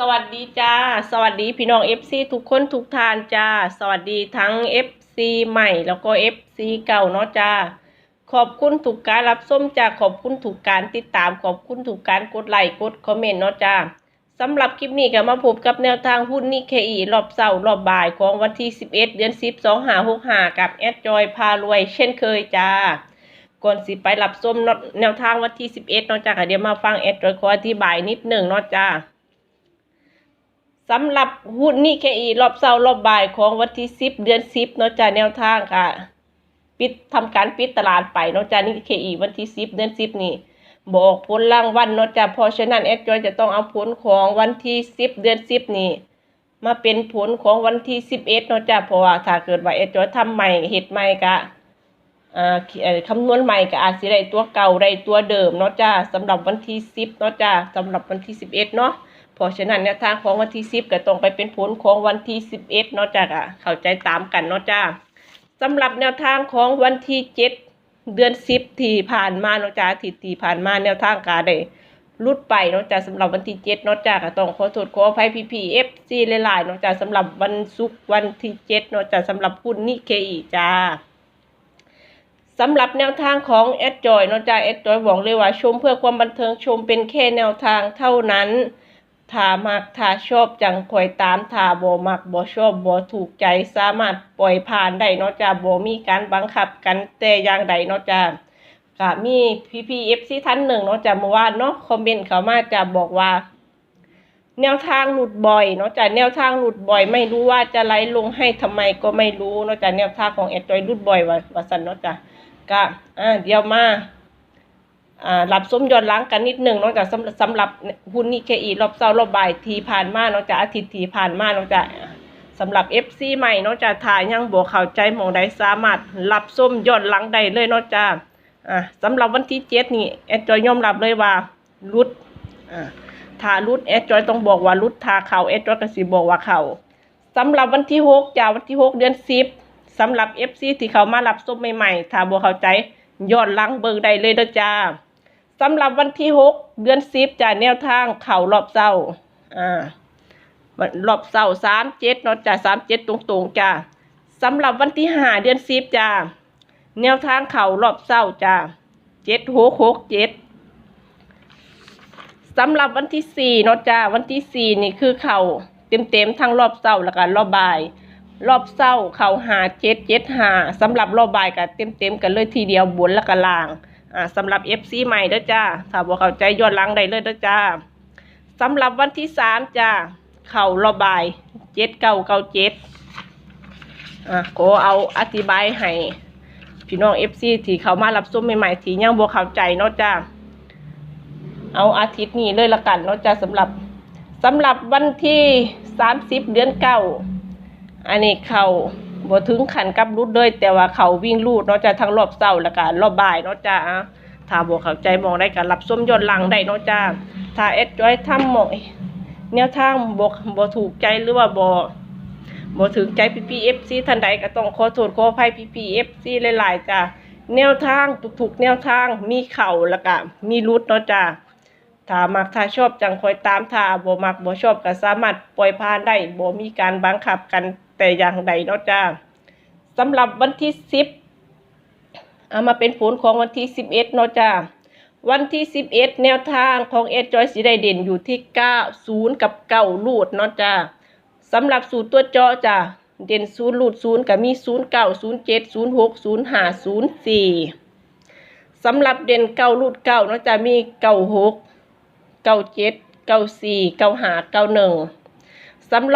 สวัสดีจ้าสวัสดีพี่น้อง FC ทุกคนทุกท่านจ้าสวัสดีทั้ง FC ใหม่แล้วก็ FC เก่าเนาะจ้าขอบคุณทุกการรับชมจ้าขอบคุณทุกการติดตามขอบคุณทุกการกดไลค์กดคอมเมนต์เนาะจ้าสำหรับคลิปนี้ก็มาพบกับแนวทางหุ้นนิเคอีรอบเช้ารอบบ่ายของวันที่11เดือน10 2565กับแอดจอยพารวยเช่นเคยจ้าก่อนสิไปรับชมแนวทางวันที่11เนาะจ้าเดี๋ยวมาฟังแอดจอยขออธิบายนิดหนึ่งเนาะจ้าสำหรับหุ้นนิเคอีรอบเช้ารอบบ่ายของวันที่10เดือน10เนาะจ้าแนวทางค่ะทำการปิดตลาดไปเนาะจ้านิเคอีวันที่10เดือน10นี่บอกผลรางวัลเนาะจ้าเพราะฉะนั้นแอดจอยจะต้องเอาผลของวันที่10เดือน10นี่มาเป็นผลของวันที่11เนาะจ้าเพราะว่าถ้าเกิดว่าแอดจอยทำใหม่เฮ็ดใหม่ก็คำนวณใหม่ก็อาจสิได้ตัวเก่าได้ตัวเดิมเนาะจ้าสำหรับวันที่10เนาะจ้าสำหรับวันที่11เนาะเพราะฉะนั้นแนวทางของวันที่10ก็ต้องไปเป็นผลของวันที่11เนาะจ้าเข้าใจตามกันเนาะจ้าสำหรับแนวทางของวันที่7เดือน10ที่ผ่านมาเนาะจ้าที่ผ่านมาแนวทางก็ได้ลุดไปเนาะจ้าสำหรับวันที่7เนาะจ้าก็ต้องขอโทษขออภัยพี่ๆ FC หลายๆเนาะจ้าสำหรับวันศุกร์วันที่7เนาะจ้าสำหรับหุ้นนิเคอีจ้าสำหรับแนวทางของแอดจอยเนาะจ้าแอดจอยบอกเลยว่าชมเพื่อความบันเทิงชมเป็นแค่แนวทางเท่านั้นถ้ามักถ้าชอบจังคอยตามถ้าบ่มักบ่ชอบบ่ถูกใจสามารถปล่อยผ่านได้เนาะจ้าบ่มีการบังคับกันแต่อย่างใดเนาะจ้าก็มีพี่ๆ FC ท่านหนึ่งเนาะจ้าเมื่อวานเนาะคอมเมนต์เข้ามาจ้าบอกว่าแนวทางหลุดบ่อยเนาะจ้าแนวทางหลุดบ่อยไม่รู้ว่าจะไลฟ์ลงให้ทำไมก็ไม่รู้เนาะจ้าแนวทางของแอดจอยหลุดบ่อยว่าซั่นเนาะจ้าก็เดี๋ยวมารับชมย้อนหลังกันนิดหนึ่งเนาะจ้ะสำหรับหุ้นนิเคอีรอบเช้ารอบบ่ายที่ผ่านมาเนาะจ้ะอาทิตย์ที่ผ่านมาเนาะจ้ะสำหรับ FC ใหม่เนาะจ้ะถ้ายังบ่เข้าใจหม่องใดสามารถรับชมย้อนหลังได้เลยเนาะจ้ะสำหรับวันที่7นี่แอดจอยยอมรับเลยว่ารุดถ้ารุดแอดจอยต้องบอกว่ารุดถ้าเข้าแอดจอยก็สิบอกว่าเข้าสำหรับวันที่6จ้ะวันที่6เดือน10สำหรับ FC ที่เขามารับชมใหม่ๆถ้าบ่เข้าใจย้อนหลังเบิ่งได้เลยเด้อจ้าสำหรับวันที่6เดือน10จ้ะแนวทางเข่ารอบเช้ารอบเช้า37เนาะจ้ะ37ตรงๆจ้ะสำหรับวันที่5เดือน10จ้ะแนวทางเข่ารอบเช้าจ้ะ7667สำหรับวันที่4เนาะจ้ะวันที่4นี่คือเข่าเต็มๆทั้งรอบเช้าแล้วก็รอบบ่ายรอบเช้าเข่า5775สำหรับรอบบ่ายก็เต็มกันเลยทีเดียวบนแล้วก็ล่างสำหรับ FC ใหม่เด้อจ้าถ้าบ่เข้าใจย้อนหลังได้เลยเด้อจ้าสำหรับวันที่3จ้าเข่ารอบบ่าย7997ขอเอาอธิบายให้พี่น้อง FC ที่เขามารับชมใหม่ๆที่ยังบ่เข้าใจเนาะจ้าเอาอาทิตย์นี้เลยละกันเนาะจ้าสำหรับวันที่30เดือน9อันนี้เขาบ่ถึงขันกับรูดเลยแต่ว่าเขาวิ่งรูดเนาะจ้ะทั้งรอบเช้าแล้วก็รอบบ่ายเนาะจ้ะถ้าบ่เข้าใจมองได้ก็รับชมย้อนหลังได้เนาะจ้ะถ้าแอดจอยทำหมอยแนวทางบ่ถูกใจหรือว่าบ่ถึงใจพี่ๆ FC ท่านใดก็ต้องขอโทษขออภัยพี่ๆ FC หลายๆจ้ะแนวทางทุกๆแนวทางมีเข่าแล้วก็มีรูดเนาะจ้ะถ้ามักถ้าชอบจังคอยตามถ้าบ่มักบ่ชอบก็สามารถปล่อยผ่านได้บ่มีการบังคับกันแต่อย่างใดเนาะจ้าสำหรับวันที่10เอามาเป็นผลของวันที่11เนาะจ้าวันที่11แนวทางของแอดจอยสิได้เด่นอยู่ที่90กับ9รูดเนาะจ้าสำหรับสูตรตัวเจาะจ้าเด่น0รูด0ก็มี09 07 06 05 04สำหรับเด่น9รูด9เนาะจ้ามี96 97 94 95 91สำ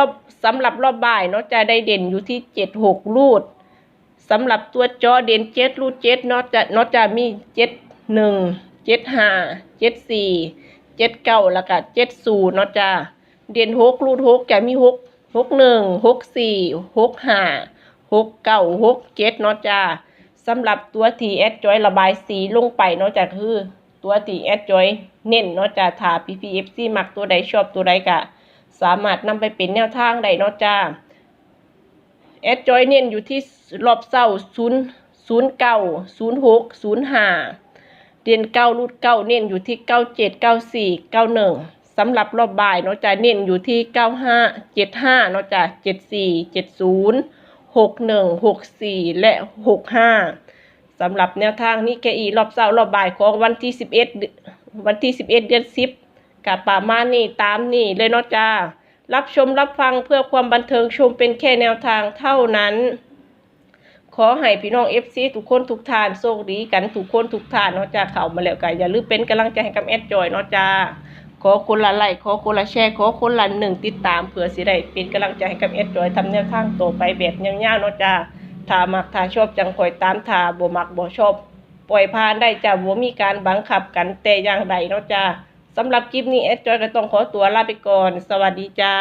หรับรอบบ่ายเนาะจะได้เด่นอยู่ที่76รูดสำหรับตัวจอเด่น7รูด7เนาะจะมี71 75 74 79แล้วก็70เนาะจะเด่น6รูด6จะมี6 61 64 65 69 67เนาะจ้าสำหรับตัวที่แอดจอยระบายสีลงไปเนาะจะคือตัวที่แอดจอยเน้นเนาะจ้าถ้า PPFC มักตัวใดชอบตัวใดก็สามารถนำไปเป็นแนวทางได้เนาะจ้าแอดจอยเน้นอยู่ที่รอบเช้า09 06 05เดือน9รูด9เน้นอยู่ที่97 94 91 สำหรับรอบบ่ายเนาะจ้ะเน้นอยู่ที่95 75เนาะจ้ะ74 70 61 64และ65สำหรับแนวทางนี้แกอีรอบเช้ารอบบ่ายของวันที่11เดือน10กับประมาณนี้ตามนี้เลยเนาะจ้ารับชมรับฟังเพื่อความบันเทิงชมเป็นแค่แนวทางเท่านั้นขอให้พี่น้อง FC ทุกคนทุกท่านโชคดีกันทุกคนทุกท่านเนาะจ้าเข้ามาแล้วก็อย่าลืมเป็นกำลังใจให้กับแอดจอยเนาะจ้าขอคนละไลค์ขอคนละแชร์ขอคนละ1ติดตามเพื่อสิได้เป็นกำลังใจให้กับแอดจอยทำแนวทางต่อไปแบบยาวๆเนาะจ้าถ้ามักถ้าชอบจังคอยตามถ้าบ่มักบ่ชอบปล่อยผ่านได้จ้าบ่มีการบังคับกันแต่อย่างใดเนาะจ้าสำหรับคลิปนี้แอดจอยก็ต้องขอตัวลาไปก่อนสวัสดีจ้า